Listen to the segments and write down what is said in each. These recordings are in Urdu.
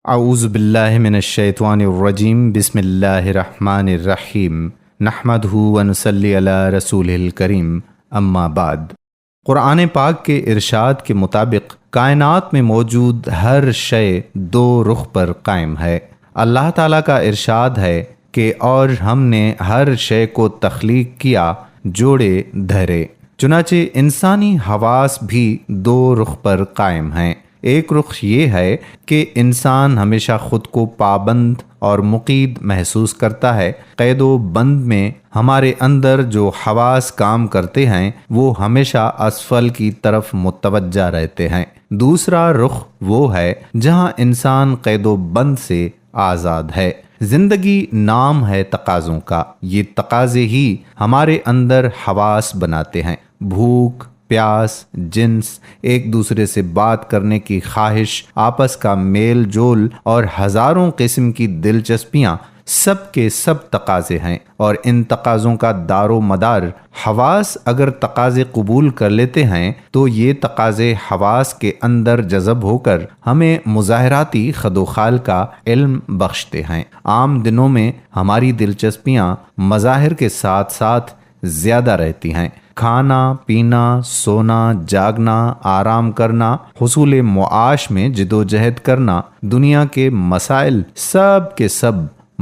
اعوذ باللہ من الشیطان الرجیم بسم اللہ الرحمن الرحیم نحمدہ ونصلی علی رسولہ الکریم اما بعد۔ قرآن پاک کے ارشاد کے مطابق کائنات میں موجود ہر شے دو رخ پر قائم ہے۔ اللہ تعالیٰ کا ارشاد ہے کہ اور ہم نے ہر شے کو تخلیق کیا جوڑے دھرے۔ چنانچہ انسانی حواس بھی دو رخ پر قائم ہیں۔ ایک رخ یہ ہے کہ انسان ہمیشہ خود کو پابند اور مقید محسوس کرتا ہے۔ قید و بند میں ہمارے اندر جو حواس کام کرتے ہیں وہ ہمیشہ اسفل کی طرف متوجہ رہتے ہیں۔ دوسرا رخ وہ ہے جہاں انسان قید و بند سے آزاد ہے۔ زندگی نام ہے تقاضوں کا، یہ تقاضے ہی ہمارے اندر حواس بناتے ہیں۔ بھوک، پیاس، جنس، ایک دوسرے سے بات کرنے کی خواہش، آپس کا میل جول اور ہزاروں قسم کی دلچسپیاں سب کے سب تقاضے ہیں، اور ان تقاضوں کا دار و مدار حواس اگر تقاضے قبول کر لیتے ہیں تو یہ تقاضے حواس کے اندر جذب ہو کر ہمیں مظاہراتی خد و خال کا علم بخشتے ہیں۔ عام دنوں میں ہماری دلچسپیاں مظاہر کے ساتھ ساتھ زیادہ رہتی ہیں۔ کھانا، پینا، سونا، جاگنا، آرام کرنا، حصول معاش میں جدوجہد کرنا، دنیا کے مسائل سب کے سب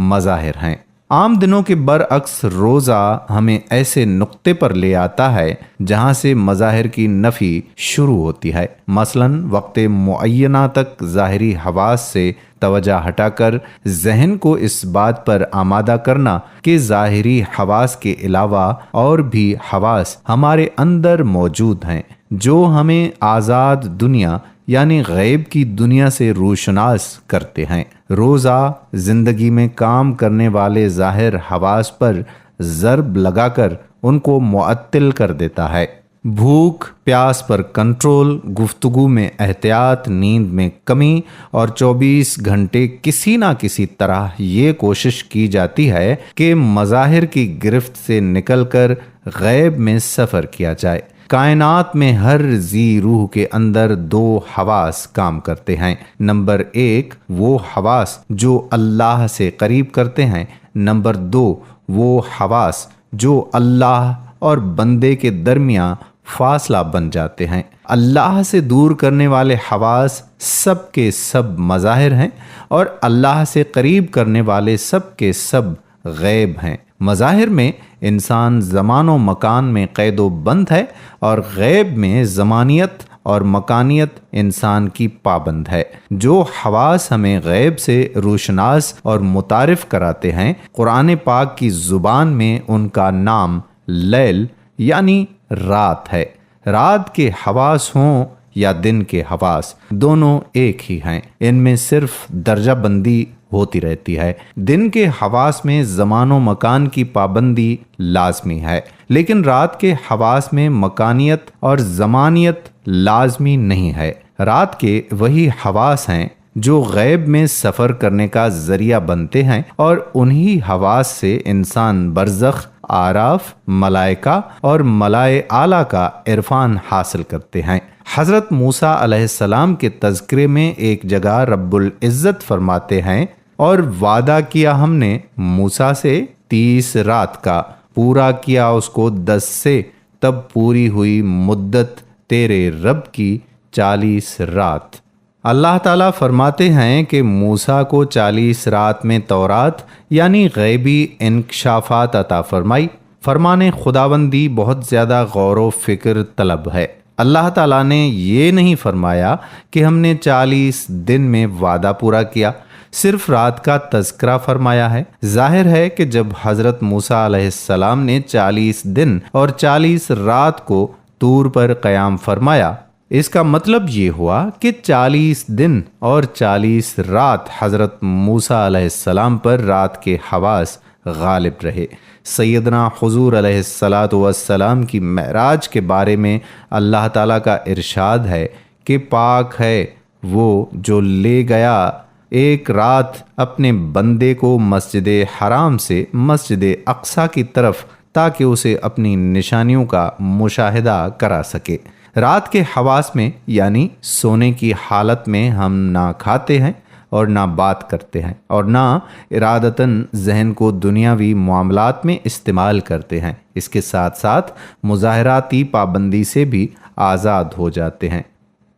مظاہر ہیں۔ عام دنوں کے برعکس روزہ ہمیں ایسے نقطے پر لے آتا ہے جہاں سے مظاہر کی نفی شروع ہوتی ہے۔ مثلا وقت معینہ تک ظاہری حواس سے توجہ ہٹا کر ذہن کو اس بات پر آمادہ کرنا کہ ظاہری حواس کے علاوہ اور بھی حواس ہمارے اندر موجود ہیں جو ہمیں آزاد دنیا یعنی غیب کی دنیا سے روشناس کرتے ہیں۔ روزہ زندگی میں کام کرنے والے ظاہر حواس پر ضرب لگا کر ان کو معطل کر دیتا ہے۔ بھوک پیاس پر کنٹرول، گفتگو میں احتیاط، نیند میں کمی، اور 24 گھنٹے کسی نہ کسی طرح یہ کوشش کی جاتی ہے کہ مظاہر کی گرفت سے نکل کر غیب میں سفر کیا جائے۔ کائنات میں ہر ذی روح کے اندر دو حواس کام کرتے ہیں۔ نمبر 1 وہ حواس جو اللہ سے قریب کرتے ہیں۔ نمبر 2 وہ حواس جو اللہ اور بندے کے درمیان فاصلہ بن جاتے ہیں۔ اللہ سے دور کرنے والے حواس سب کے سب مظاہر ہیں اور اللہ سے قریب کرنے والے سب کے سب غیب ہیں۔ مظاہر میں انسان زمان و مکان میں قید و بند ہے اور غیب میں زمانیت اور مکانیت انسان کی پابند ہے۔ جو حواس ہمیں غیب سے روشناس اور متعارف کراتے ہیں، قرآن پاک کی زبان میں ان کا نام لیل یعنی رات ہے۔ رات کے حواس ہوں یا دن کے حواس، دونوں ایک ہی ہیں، ان میں صرف درجہ بندی ہوتی رہتی ہے۔ دن کے حواس میں زمان و مکان کی پابندی لازمی ہے، لیکن رات کے حواس میں مکانیت اور زمانیت لازمی نہیں ہے۔ رات کے وہی حواس ہیں جو غیب میں سفر کرنے کا ذریعہ بنتے ہیں، اور انہی حواس سے انسان برزخ، آراف، ملائکہ اور ملائے اعلیٰ کا عرفان حاصل کرتے ہیں۔ حضرت موسیٰ علیہ السلام کے تذکرے میں ایک جگہ رب العزت فرماتے ہیں، اور وعدہ کیا ہم نے موسیٰ سے 30 رات کا، پورا کیا اس کو 10 سے، تب پوری ہوئی مدت تیرے رب کی 40 رات۔ اللہ تعالیٰ فرماتے ہیں کہ موسیٰ کو 40 رات میں تورات یعنی غیبی انکشافات عطا فرمائی۔ فرمان خداوندی بہت زیادہ غور و فکر طلب ہے۔ اللہ تعالیٰ نے یہ نہیں فرمایا کہ ہم نے 40 دن میں وعدہ پورا کیا، صرف رات کا تذکرہ فرمایا ہے۔ ظاہر ہے کہ جب حضرت موسیٰ علیہ السلام نے 40 دن اور 40 رات کو طور پر قیام فرمایا، اس کا مطلب یہ ہوا کہ 40 دن اور 40 رات حضرت موسیٰ علیہ السلام پر رات کے حواس غالب رہے۔ سیدنا حضور علیہ السلام کی معراج کے بارے میں اللہ تعالیٰ کا ارشاد ہے کہ پاک ہے وہ جو لے گیا ایک رات اپنے بندے کو مسجد حرام سے مسجد اقصیٰ کی طرف تاکہ اسے اپنی نشانیوں کا مشاہدہ کرا سکے۔ رات کے حواس میں یعنی سونے کی حالت میں ہم نہ کھاتے ہیں اور نہ بات کرتے ہیں اور نہ ارادتاً ذہن کو دنیاوی معاملات میں استعمال کرتے ہیں۔ اس کے ساتھ ساتھ مظاہراتی پابندی سے بھی آزاد ہو جاتے ہیں۔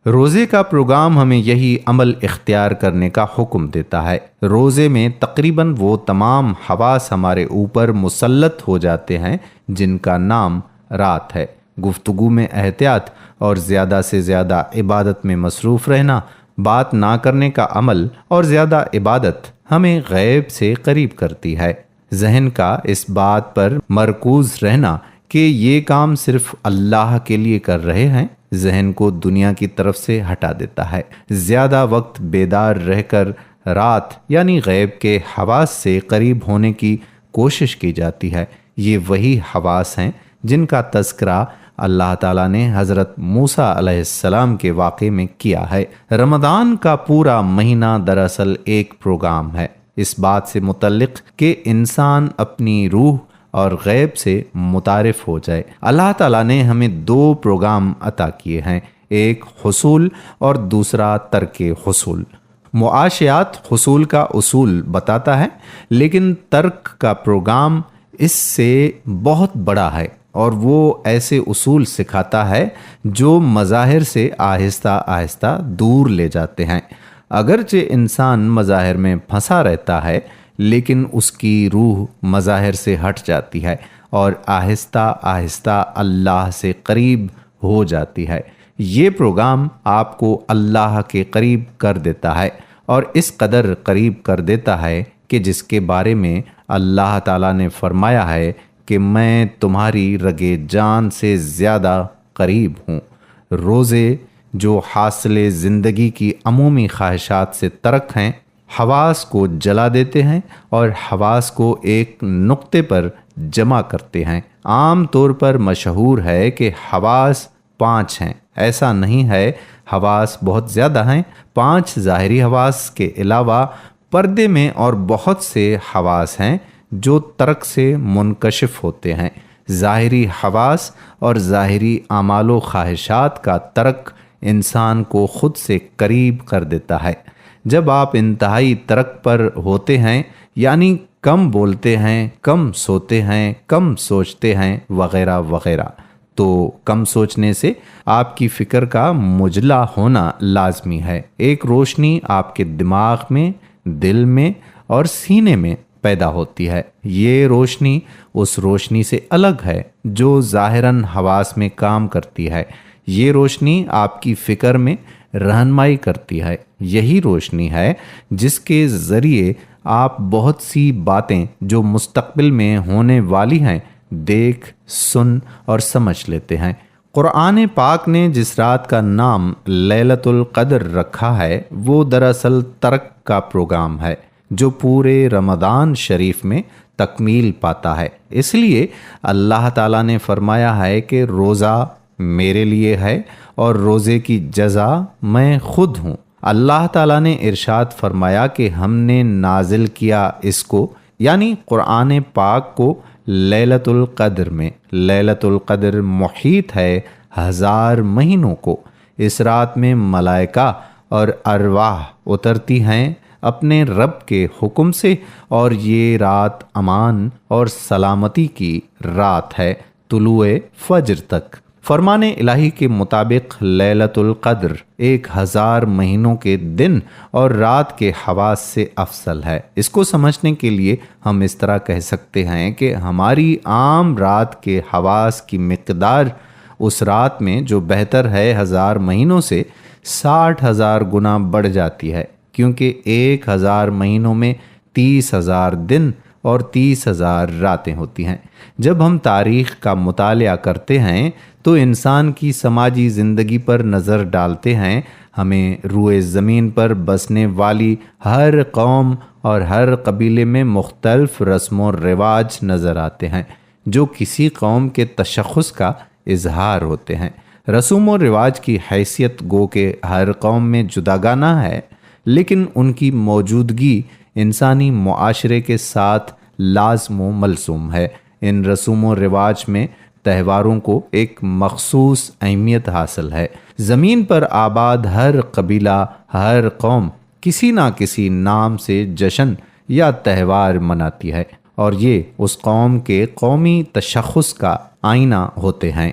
روزے کا پروگرام ہمیں یہی عمل اختیار کرنے کا حکم دیتا ہے۔ روزے میں تقریباً وہ تمام حواس ہمارے اوپر مسلط ہو جاتے ہیں جن کا نام رات ہے۔ گفتگو میں احتیاط اور زیادہ سے زیادہ عبادت میں مصروف رہنا، بات نہ کرنے کا عمل اور زیادہ عبادت ہمیں غیب سے قریب کرتی ہے۔ ذہن کا اس بات پر مرکوز رہنا کہ یہ کام صرف اللہ کے لیے کر رہے ہیں، ذہن کو دنیا کی طرف سے ہٹا دیتا ہے۔ زیادہ وقت بیدار رہ کر رات یعنی غیب کے حواس سے قریب ہونے کی کوشش کی جاتی ہے۔ یہ وہی حواس ہیں جن کا تذکرہ اللہ تعالیٰ نے حضرت موسیٰ علیہ السلام کے واقعے میں کیا ہے۔ رمضان کا پورا مہینہ دراصل ایک پروگرام ہے، اس بات سے متعلق کہ انسان اپنی روح اور غیب سے متعارف ہو جائے۔ اللہ تعالیٰ نے ہمیں دو پروگرام عطا کیے ہیں، ایک حصول اور دوسرا ترک حصول۔ معاشیات حصول کا اصول بتاتا ہے، لیکن ترک کا پروگرام اس سے بہت بڑا ہے اور وہ ایسے اصول سکھاتا ہے جو مظاہر سے آہستہ آہستہ دور لے جاتے ہیں۔ اگرچہ انسان مظاہر میں پھنسا رہتا ہے، لیکن اس کی روح مظاہر سے ہٹ جاتی ہے اور آہستہ آہستہ اللہ سے قریب ہو جاتی ہے۔ یہ پروگرام آپ کو اللہ کے قریب کر دیتا ہے اور اس قدر قریب کر دیتا ہے کہ جس کے بارے میں اللہ تعالیٰ نے فرمایا ہے کہ میں تمہاری رگے جان سے زیادہ قریب ہوں۔ روزے جو حاصل زندگی کی عمومی خواہشات سے ترک ہیں، حواس کو جلا دیتے ہیں اور حواس کو ایک نقطے پر جمع کرتے ہیں۔ عام طور پر مشہور ہے کہ حواس 5 ہیں، ایسا نہیں ہے، حواس بہت زیادہ ہیں۔ 5 ظاہری حواس کے علاوہ پردے میں اور بہت سے حواس ہیں جو ترک سے منکشف ہوتے ہیں۔ ظاہری حواس اور ظاہری اعمال و خواہشات کا ترک انسان کو خود سے قریب کر دیتا ہے۔ جب آپ انتہائی ترک پر ہوتے ہیں، یعنی کم بولتے ہیں، کم سوتے ہیں، کم سوچتے ہیں وغیرہ وغیرہ، تو کم سوچنے سے آپ کی فکر کا مجلا ہونا لازمی ہے۔ ایک روشنی آپ کے دماغ میں، دل میں اور سینے میں پیدا ہوتی ہے۔ یہ روشنی اس روشنی سے الگ ہے جو ظاہراً حواس میں کام کرتی ہے۔ یہ روشنی آپ کی فکر میں رہنمائی کرتی ہے۔ یہی روشنی ہے جس کے ذریعے آپ بہت سی باتیں جو مستقبل میں ہونے والی ہیں دیکھ، سن اور سمجھ لیتے ہیں۔ قرآن پاک نے جس رات کا نام لیلۃ القدر رکھا ہے وہ دراصل ترک کا پروگرام ہے جو پورے رمضان شریف میں تکمیل پاتا ہے۔ اس لیے اللہ تعالیٰ نے فرمایا ہے کہ روزہ میرے لیے ہے اور روزے کی جزا میں خود ہوں۔ اللہ تعالیٰ نے ارشاد فرمایا کہ ہم نے نازل کیا اس کو، یعنی قرآن پاک کو، لیلۃ القدر میں۔ لیلۃ القدر محیط ہے 1000 مہینوں کو۔ اس رات میں ملائکہ اور ارواح اترتی ہیں اپنے رب کے حکم سے، اور یہ رات امان اور سلامتی کی رات ہے طلوع فجر تک۔ فرمان الہی کے مطابق لیلۃ القدر 1000 مہینوں کے دن اور رات کے حواس سے افضل ہے۔ اس کو سمجھنے کے لیے ہم اس طرح کہہ سکتے ہیں کہ ہماری عام رات کے حواس کی مقدار اس رات میں جو بہتر ہے 1000 مہینوں سے 60,000 گنا بڑھ جاتی ہے، کیونکہ 1000 مہینوں میں 30,000 دن اور 30,000 راتیں ہوتی ہیں۔ جب ہم تاریخ کا مطالعہ کرتے ہیں تو انسان کی سماجی زندگی پر نظر ڈالتے ہیں، ہمیں روئے زمین پر بسنے والی ہر قوم اور ہر قبیلے میں مختلف رسم و رواج نظر آتے ہیں جو کسی قوم کے تشخص کا اظہار ہوتے ہیں۔ رسوم و رواج کی حیثیت گو کہ ہر قوم میں جداگانہ ہے، لیکن ان کی موجودگی انسانی معاشرے کے ساتھ لازم و ملزوم ہے۔ ان رسوم و رواج میں تہواروں کو ایک مخصوص اہمیت حاصل ہے۔ زمین پر آباد ہر قبیلہ، ہر قوم کسی نہ کسی نام سے جشن یا تہوار مناتی ہے، اور یہ اس قوم کے قومی تشخص کا آئینہ ہوتے ہیں۔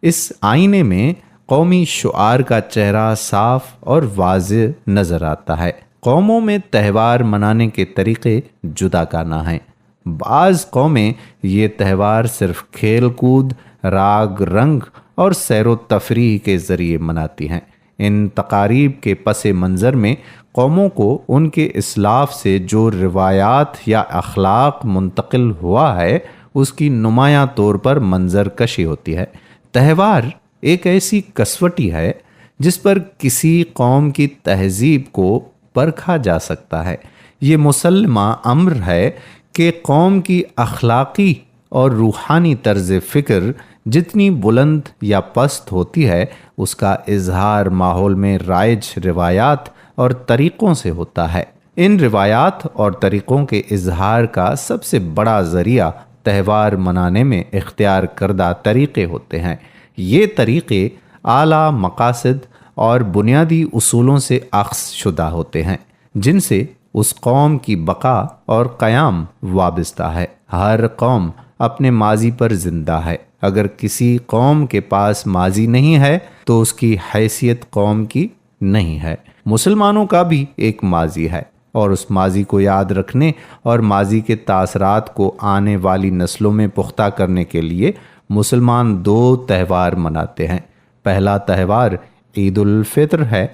اس آئینے میں قومی شعار کا چہرہ صاف اور واضح نظر آتا ہے۔ قوموں میں تہوار منانے کے طریقے جدا کانہ ہیں۔ بعض قومیں یہ تہوار صرف کھیل کود، راگ رنگ اور سیر و تفریح کے ذریعے مناتی ہیں۔ ان تقاریب کے پس منظر میں قوموں کو ان کے اسلاف سے جو روایات یا اخلاق منتقل ہوا ہے اس کی نمایاں طور پر منظر کشی ہوتی ہے۔ تہوار ایک ایسی کسوٹی ہے جس پر کسی قوم کی تہذیب کو پرکھا جا سکتا ہے۔ یہ مسلمہ امر ہے کہ قوم کی اخلاقی اور روحانی طرز فکر جتنی بلند یا پست ہوتی ہے اس کا اظہار ماحول میں رائج روایات اور طریقوں سے ہوتا ہے۔ ان روایات اور طریقوں کے اظہار کا سب سے بڑا ذریعہ تہوار منانے میں اختیار کردہ طریقے ہوتے ہیں۔ یہ طریقے اعلیٰ مقاصد اور بنیادی اصولوں سے اخذ شدہ ہوتے ہیں جن سے اس قوم کی بقا اور قیام وابستہ ہے۔ ہر قوم اپنے ماضی پر زندہ ہے۔ اگر کسی قوم کے پاس ماضی نہیں ہے تو اس کی حیثیت قوم کی نہیں ہے۔ مسلمانوں کا بھی ایک ماضی ہے، اور اس ماضی کو یاد رکھنے اور ماضی کے تاثرات کو آنے والی نسلوں میں پختہ کرنے کے لیے مسلمان دو تہوار مناتے ہیں۔ پہلا تہوار عید الفطر ہے،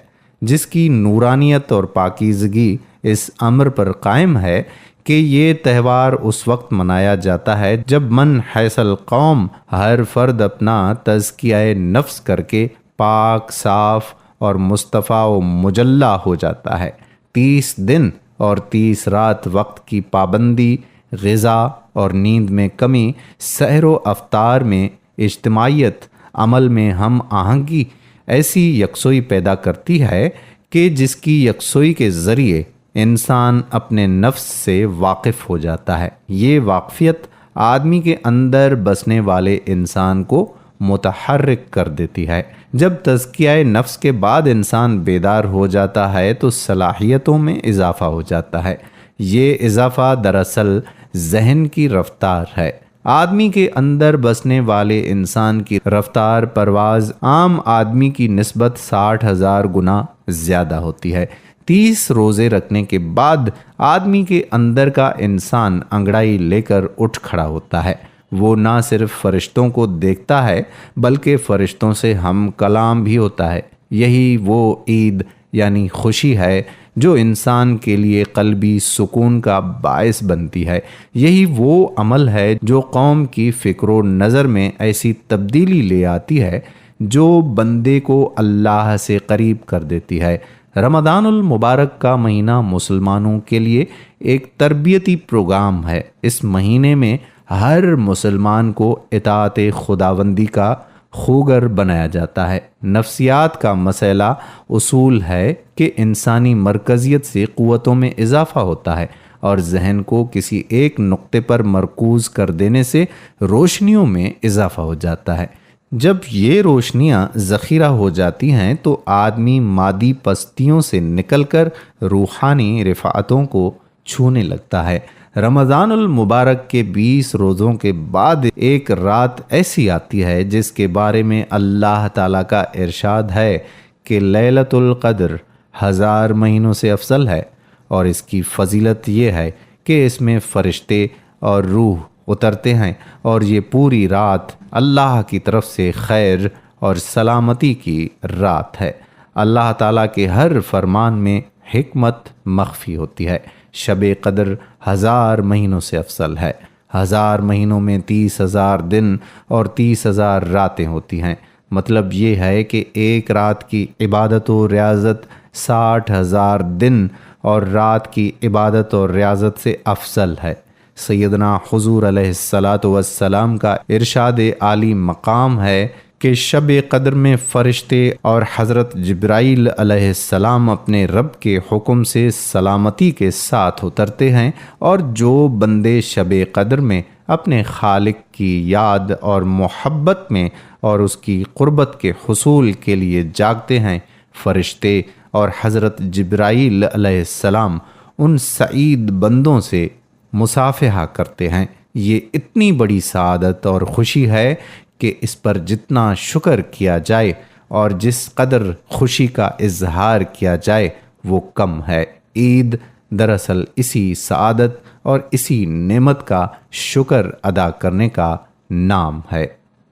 جس کی نورانیت اور پاکیزگی اس امر پر قائم ہے کہ یہ تہوار اس وقت منایا جاتا ہے جب من حیث القوم ہر فرد اپنا تزکیہ نفس کر کے پاک، صاف اور مصطفیٰ و مجلہ ہو جاتا ہے۔ 30 دن اور 30 رات وقت کی پابندی، غذا اور نیند میں کمی، سحر و افطار میں اجتماعیت، عمل میں ہم آہنگی ایسی یکسوئی پیدا کرتی ہے کہ جس کی یکسوئی کے ذریعے انسان اپنے نفس سے واقف ہو جاتا ہے۔ یہ واقفیت آدمی کے اندر بسنے والے انسان کو متحرک کر دیتی ہے۔ جب تزکیہ نفس کے بعد انسان بیدار ہو جاتا ہے تو صلاحیتوں میں اضافہ ہو جاتا ہے۔ یہ اضافہ دراصل ذہن کی رفتار ہے۔ آدمی کے اندر بسنے والے انسان کی رفتار پرواز عام آدمی کی نسبت 60,000 گنا زیادہ ہوتی ہے۔ 30 روزے رکھنے کے بعد آدمی کے اندر کا انسان انگڑائی لے کر اٹھ کھڑا ہوتا ہے۔ وہ نہ صرف فرشتوں کو دیکھتا ہے بلکہ فرشتوں سے ہم کلام بھی ہوتا ہے۔ یہی وہ عید یعنی خوشی ہے جو انسان کے لیے قلبی سکون کا باعث بنتی ہے۔ یہی وہ عمل ہے جو قوم کی فکر و نظر میں ایسی تبدیلی لے آتی ہے جو بندے کو اللہ سے قریب کر دیتی ہے۔ رمضان المبارک کا مہینہ مسلمانوں کے لیے ایک تربیتی پروگرام ہے۔ اس مہینے میں ہر مسلمان کو اطاعت خداوندی کا خوگر بنایا جاتا ہے۔ نفسیات کا مسئلہ اصول ہے کہ انسانی مرکزیت سے قوتوں میں اضافہ ہوتا ہے اور ذہن کو کسی ایک نقطے پر مرکوز کر دینے سے روشنیوں میں اضافہ ہو جاتا ہے۔ جب یہ روشنیاں ذخیرہ ہو جاتی ہیں تو آدمی مادی پستیوں سے نکل کر روحانی رفعتوں کو چھونے لگتا ہے۔ رمضان المبارک کے 20 روزوں کے بعد ایک رات ایسی آتی ہے جس کے بارے میں اللہ تعالیٰ کا ارشاد ہے کہ لیلۃ القدر 1000 مہینوں سے افضل ہے، اور اس کی فضیلت یہ ہے کہ اس میں فرشتے اور روح اترتے ہیں، اور یہ پوری رات اللہ کی طرف سے خیر اور سلامتی کی رات ہے۔ اللہ تعالیٰ کے ہر فرمان میں حکمت مخفی ہوتی ہے۔ شب قدر 1000 مہینوں سے افضل ہے۔ 1000 مہینوں میں 30,000 دن اور 30,000 راتیں ہوتی ہیں۔ مطلب یہ ہے کہ ایک رات کی عبادت و ریاضت 60,000 دن اور رات کی عبادت اور ریاضت سے افضل ہے۔ سیدنا حضور علیہ السلام کا ارشاد عالی مقام ہے کہ شب قدر میں فرشتے اور حضرت جبرائیل علیہ السلام اپنے رب کے حکم سے سلامتی کے ساتھ اترتے ہیں، اور جو بندے شب قدر میں اپنے خالق کی یاد اور محبت میں اور اس کی قربت کے حصول کے لیے جاگتے ہیں، فرشتے اور حضرت جبرائیل علیہ السلام ان سعید بندوں سے مصافحہ کرتے ہیں۔ یہ اتنی بڑی سعادت اور خوشی ہے کہ اس پر جتنا شکر کیا جائے اور جس قدر خوشی کا اظہار کیا جائے وہ کم ہے۔ عید دراصل اسی سعادت اور اسی نعمت کا شکر ادا کرنے کا نام ہے۔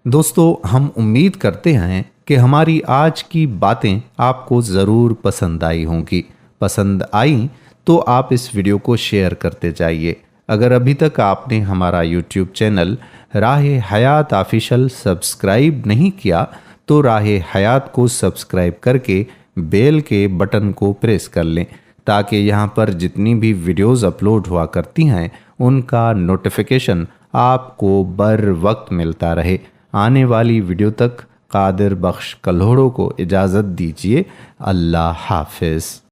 دوستو، ہم امید کرتے ہیں کہ ہماری آج کی باتیں آپ کو ضرور پسند آئی ہوں گی۔ پسند آئیں تو آپ اس ویڈیو کو شیئر کرتے جائیے۔ اگر ابھی تک آپ نے ہمارا یوٹیوب چینل راہ حیات آفیشل سبسکرائب نہیں کیا تو راہ حیات کو سبسکرائب کر کے بیل کے بٹن کو پریس کر لیں تاکہ یہاں پر جتنی بھی ویڈیوز اپلوڈ ہوا کرتی ہیں ان کا نوٹیفیکیشن آپ کو بر وقت ملتا رہے۔ آنے والی ویڈیو تک قادر بخش کلہوڑو کو اجازت دیجیے۔ اللہ حافظ۔